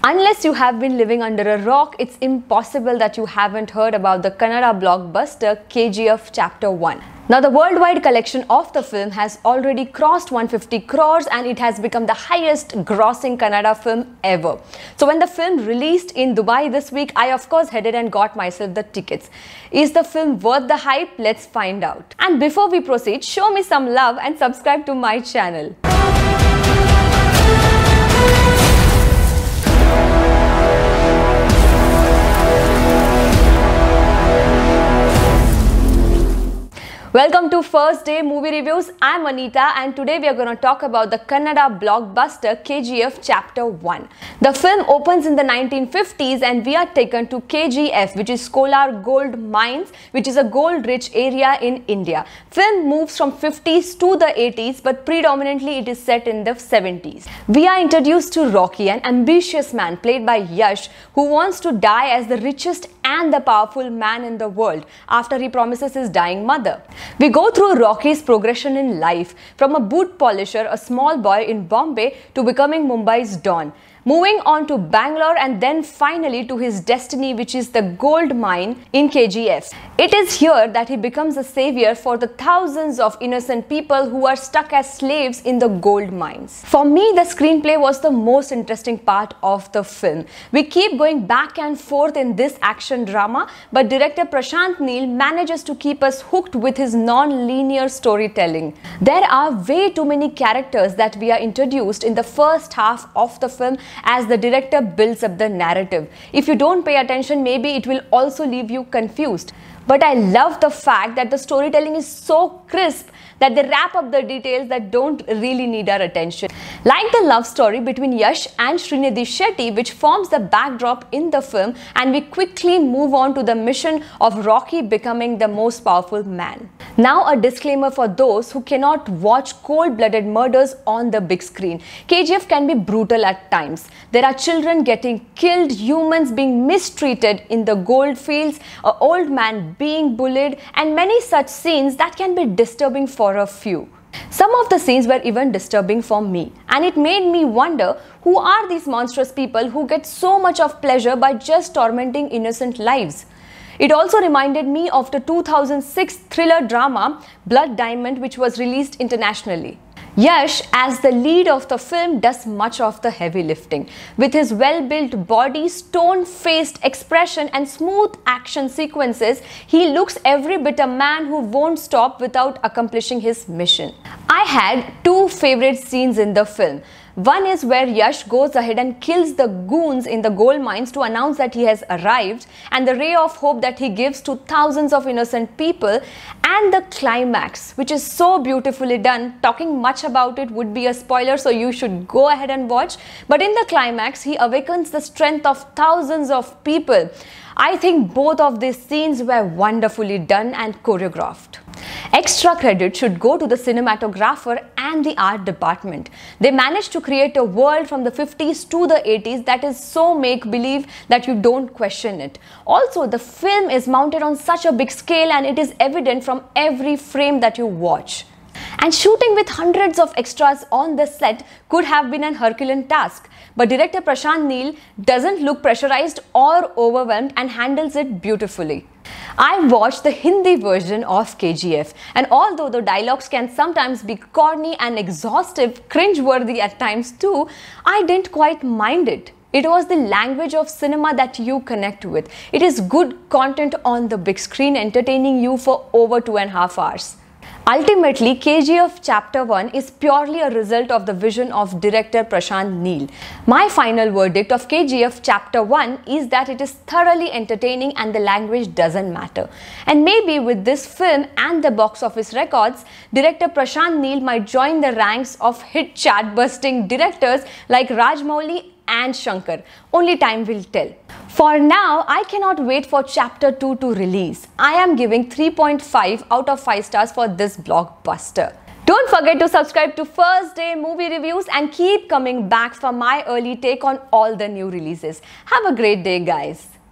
Unless you have been living under a rock, it's impossible that you haven't heard about the Kannada blockbuster KGF Chapter 1. Now, the worldwide collection of the film has already crossed 150 crores and it has become the highest grossing Kannada film ever. So when the film released in Dubai this week, I of course headed and got myself the tickets. Is the film worth the hype? Let's find out. And before we proceed, show me some love and subscribe to my channel. Welcome to First Day Movie Reviews. I'm Anita and today we are going to talk about the Kannada blockbuster KGF Chapter 1. The film opens in the 1950s and we are taken to KGF, which is Kolar gold mines, which is a gold rich area in India. Film moves from 50s to the 80s, but predominantly it is set in the 70s. We are introduced to Rocky, an ambitious man played by Yash, who wants to die as the richest and the powerful man in the world after he promises his dying mother. We go through Rocky's progression in life, from a boot polisher, a small boy in Bombay, to becoming Mumbai's Don, moving on to Bangalore and then finally to his destiny, which is the gold mine in KGF. It is here that he becomes a savior for the thousands of innocent people who are stuck as slaves in the gold mines. For me, the screenplay was the most interesting part of the film. We keep going back and forth in this action drama, but director Prashanth Neel manages to keep us hooked with his non-linear storytelling. There are way too many characters that we are introduced in the first half of the film as the director builds up the narrative. If you don't pay attention, maybe it will also leave you confused. But I love the fact that the storytelling is so crisp that they wrap up the details that don't really need our attention. Like the love story between Yash and Srinidhi Shetty, which forms the backdrop in the film, and we quickly move on to the mission of Rocky becoming the most powerful man. Now, a disclaimer for those who cannot watch cold-blooded murders on the big screen. KGF can be brutal at times. There are children getting killed, humans being mistreated in the gold fields, an old man being bullied, and many such scenes that can be disturbing for a few. Some of the scenes were even disturbing for me, and it made me wonder, who are these monstrous people who get so much of pleasure by just tormenting innocent lives? It also reminded me of the 2006 thriller drama Blood Diamond, which was released internationally. Yash, as the lead of the film, does much of the heavy lifting. With his well-built body, stone-faced expression and smooth action sequences, he looks every bit a man who won't stop without accomplishing his mission. I had two favorite scenes in the film. One is where Yash goes ahead and kills the goons in the gold mines to announce that he has arrived, and the ray of hope that he gives to thousands of innocent people, and the climax, which is so beautifully done. Talking much about it would be a spoiler, so you should go ahead and watch. But in the climax, he awakens the strength of thousands of people. I think both of these scenes were wonderfully done and choreographed. Extra credit should go to the cinematographer and the art department. They managed to create a world from the 50s to the 80s that is so make-believe that you don't question it. Also, the film is mounted on such a big scale and it is evident from every frame that you watch. And shooting with hundreds of extras on the set could have been an Herculean task. But director Prashanth Neel doesn't look pressurized or overwhelmed and handles it beautifully. I watched the Hindi version of KGF, and although the dialogues can sometimes be corny and exhaustive, cringe-worthy at times too, I didn't quite mind it. It was the language of cinema that you connect with. It is good content on the big screen, entertaining you for over 2.5 hours. Ultimately, KGF Chapter 1 is purely a result of the vision of director Prashanth Neel. My final verdict of KGF Chapter 1 is that it is thoroughly entertaining and the language doesn't matter. And maybe with this film and the box office records, director Prashanth Neel might join the ranks of hit chart-busting directors like Rajamouli and Shankar. Only time will tell. For now, I cannot wait for Chapter 2 to release. I am giving 3.5 out of 5 stars for this blockbuster. Don't forget to subscribe to First Day Movie Reviews and keep coming back for my early take on all the new releases. Have a great day, guys.